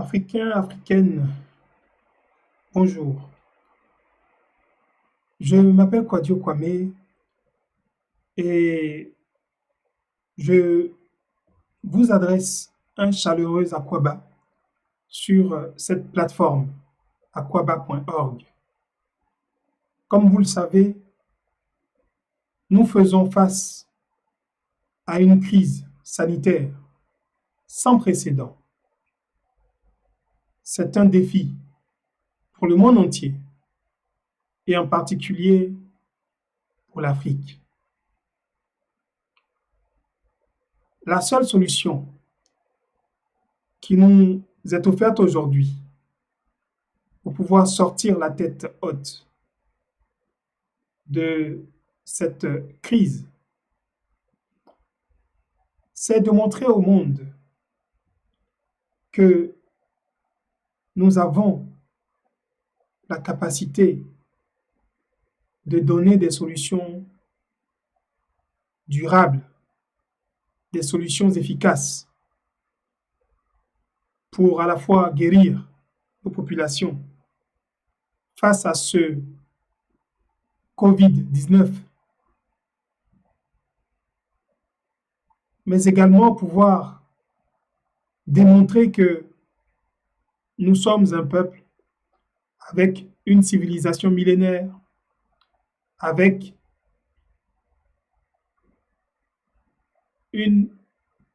Africains, Africaines, bonjour. Je m'appelle Kwadio Kwame et je vous adresse un chaleureux Akwaba sur cette plateforme akwaba.org. Comme vous le savez, nous faisons face à une crise sanitaire sans précédent. C'est un défi pour le monde entier et en particulier pour l'Afrique. La seule solution qui nous est offerte aujourd'hui pour pouvoir sortir la tête haute de cette crise, c'est de montrer au monde que nous avons la capacité de donner des solutions durables, des solutions efficaces pour à la fois guérir nos populations face à ce Covid-19, mais également pouvoir démontrer que nous sommes un peuple avec une civilisation millénaire, avec une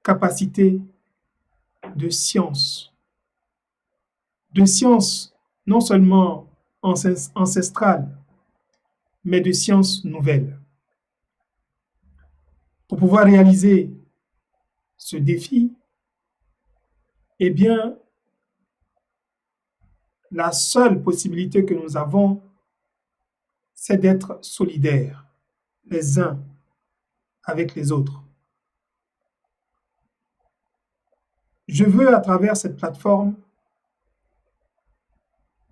capacité de science non seulement ancestrale, mais de science nouvelle. Pour pouvoir réaliser ce défi, eh bien, la seule possibilité que nous avons, c'est d'être solidaires les uns avec les autres. Je veux, à travers cette plateforme,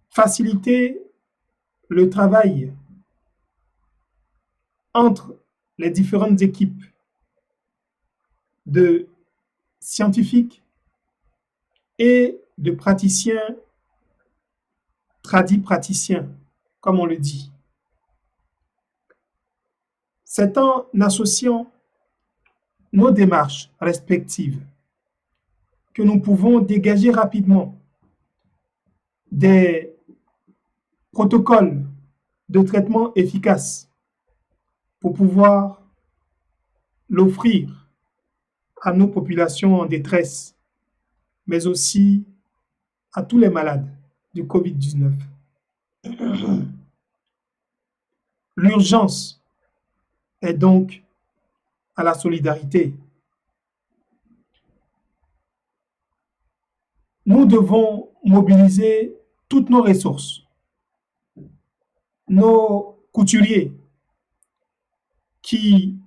faciliter le travail entre les différentes équipes de scientifiques et de praticiens, praticiens, comme on le dit. C'est en associant nos démarches respectives que nous pouvons dégager rapidement des protocoles de traitement efficaces pour pouvoir l'offrir à nos populations en détresse, mais aussi à tous les malades du Covid-19. L'urgence est donc à la solidarité. Nous devons mobiliser toutes nos ressources. Nos couturiers qui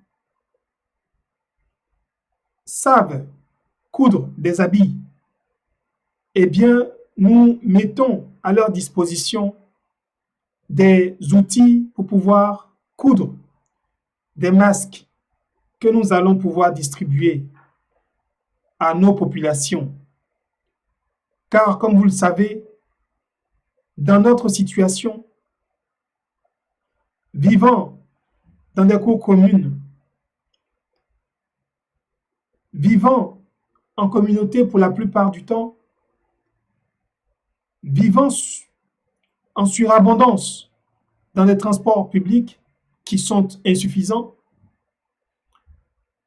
savent coudre des habits, eh bien, nous mettons à leur disposition des outils pour pouvoir coudre des masques que nous allons pouvoir distribuer à nos populations. Car, comme vous le savez, dans notre situation, vivant dans des cours communes, vivant en communauté pour la plupart du temps, vivant en surabondance dans les transports publics qui sont insuffisants,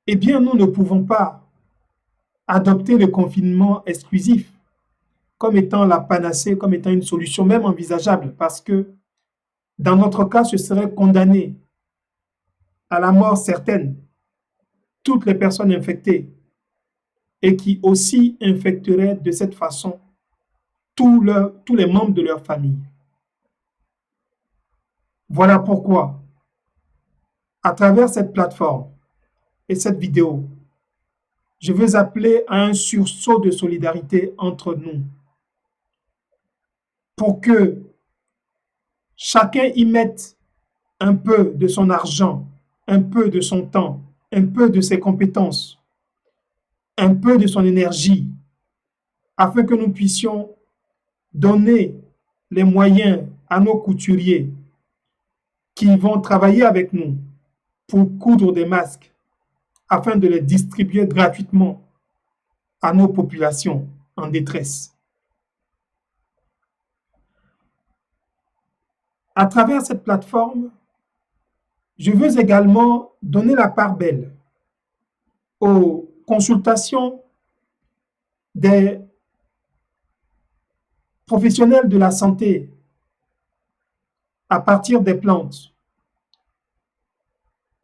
eh bien, nous ne pouvons pas adopter le confinement exclusif comme étant la panacée, comme étant une solution même envisageable, parce que dans notre cas, ce serait condamné à la mort certaine toutes les personnes infectées et qui aussi infecteraient de cette façon tous les membres de leur famille. Voilà pourquoi, à travers cette plateforme et cette vidéo, je veux appeler à un sursaut de solidarité entre nous pour que chacun y mette un peu de son argent, un peu de son temps, un peu de ses compétences, un peu de son énergie afin que nous puissions donner les moyens à nos couturiers qui vont travailler avec nous pour coudre des masques afin de les distribuer gratuitement à nos populations en détresse. À travers cette plateforme, je veux également donner la part belle aux consultations des professionnels de la santé à partir des plantes,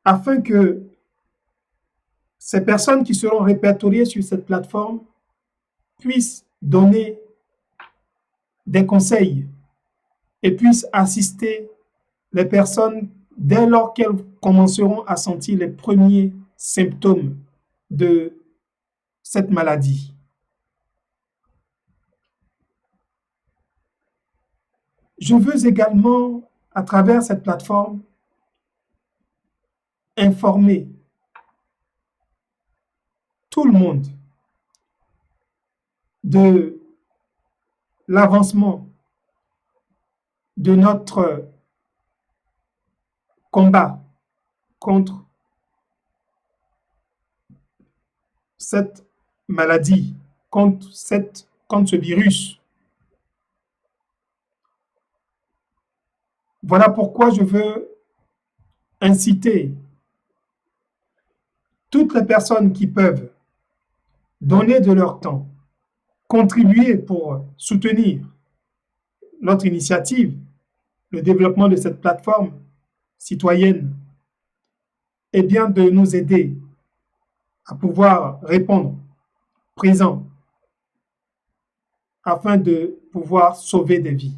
afin que ces personnes qui seront répertoriées sur cette plateforme puissent donner des conseils et puissent assister les personnes dès lors qu'elles commenceront à sentir les premiers symptômes de cette maladie. Je veux également, à travers cette plateforme, informer tout le monde de l'avancement de notre combat contre cette maladie, contre ce virus. Voilà pourquoi je veux inciter toutes les personnes qui peuvent donner de leur temps, contribuer pour soutenir notre initiative, le développement de cette plateforme citoyenne, et bien de nous aider à pouvoir répondre présent afin de pouvoir sauver des vies.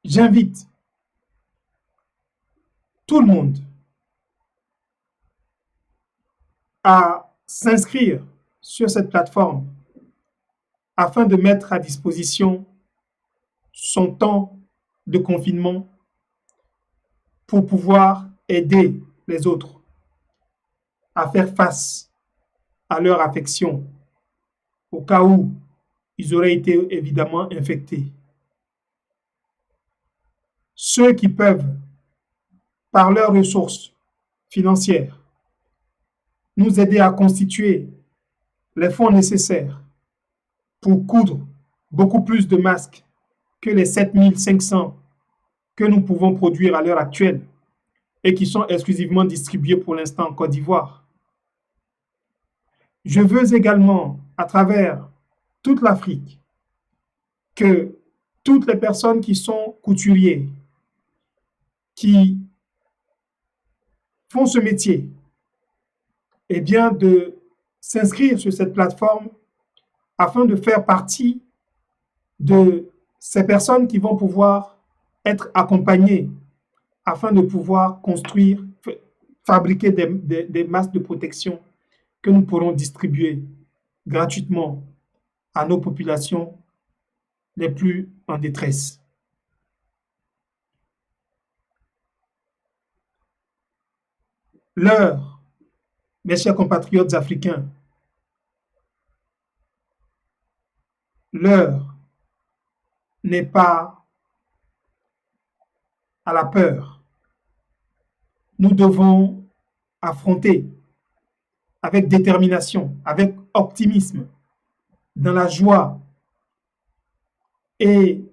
J'invite tout le monde à s'inscrire sur cette plateforme afin de mettre à disposition son temps de confinement pour pouvoir aider les autres à faire face à leur affection au cas où ils auraient été évidemment infectés. Ceux qui peuvent, par leurs ressources financières, nous aider à constituer les fonds nécessaires pour coudre beaucoup plus de masques que les 7500 que nous pouvons produire à l'heure actuelle et qui sont exclusivement distribués pour l'instant en Côte d'Ivoire. Je veux également, à travers toute l'Afrique, que toutes les personnes qui sont couturiers, qui font ce métier, eh bien de s'inscrire sur cette plateforme afin de faire partie de ces personnes qui vont pouvoir être accompagnées afin de pouvoir construire, fabriquer des masques de protection que nous pourrons distribuer gratuitement à nos populations les plus en détresse. L'heure, mes chers compatriotes africains, l'heure n'est pas à la peur. Nous devons affronter avec détermination, avec optimisme, dans la joie et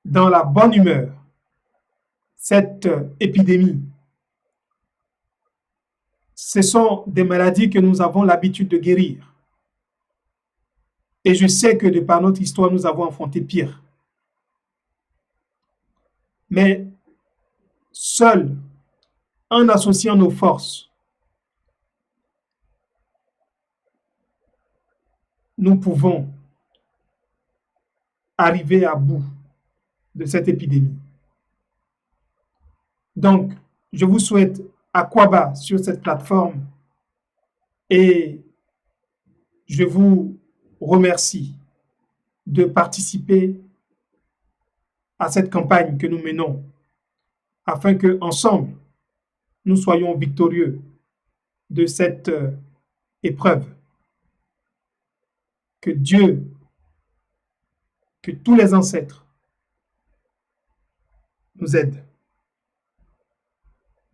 dans la bonne humeur cette épidémie. Ce sont des maladies que nous avons l'habitude de guérir. Et je sais que de par notre histoire, nous avons affronté pire. Mais seul, en associant nos forces, nous pouvons arriver à bout de cette épidémie. Donc, je vous souhaite Aquaba sur cette plateforme et je vous remercie de participer à cette campagne que nous menons afin que, ensemble, nous soyons victorieux de cette épreuve. Que Dieu, que tous les ancêtres nous aident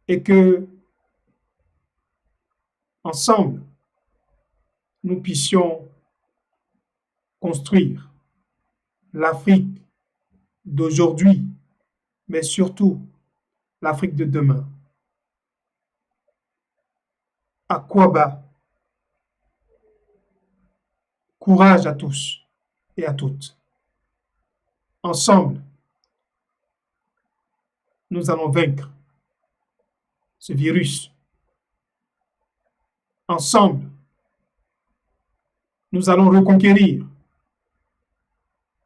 et que, ensemble, nous puissions construire l'Afrique d'aujourd'hui, mais surtout l'Afrique de demain. Akwaba, courage à tous et à toutes. Ensemble, nous allons vaincre ce virus. Ensemble, nous allons reconquérir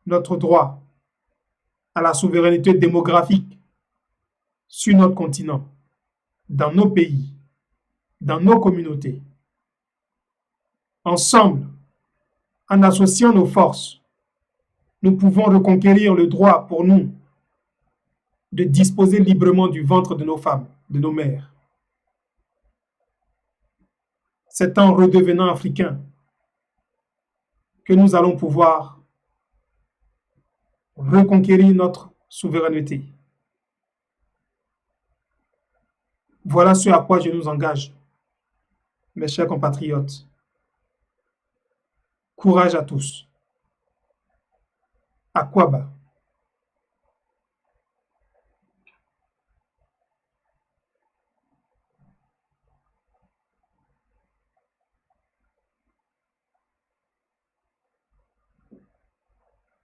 notre droit à la souveraineté démographique sur notre continent, dans nos pays, dans nos communautés. Ensemble, en associant nos forces, nous pouvons reconquérir le droit pour nous de disposer librement du ventre de nos femmes, de nos mères. C'est en redevenant africains que nous allons pouvoir reconquérir notre souveraineté. Voilà ce à quoi je nous engage, mes chers compatriotes. Courage à tous. Akwaba.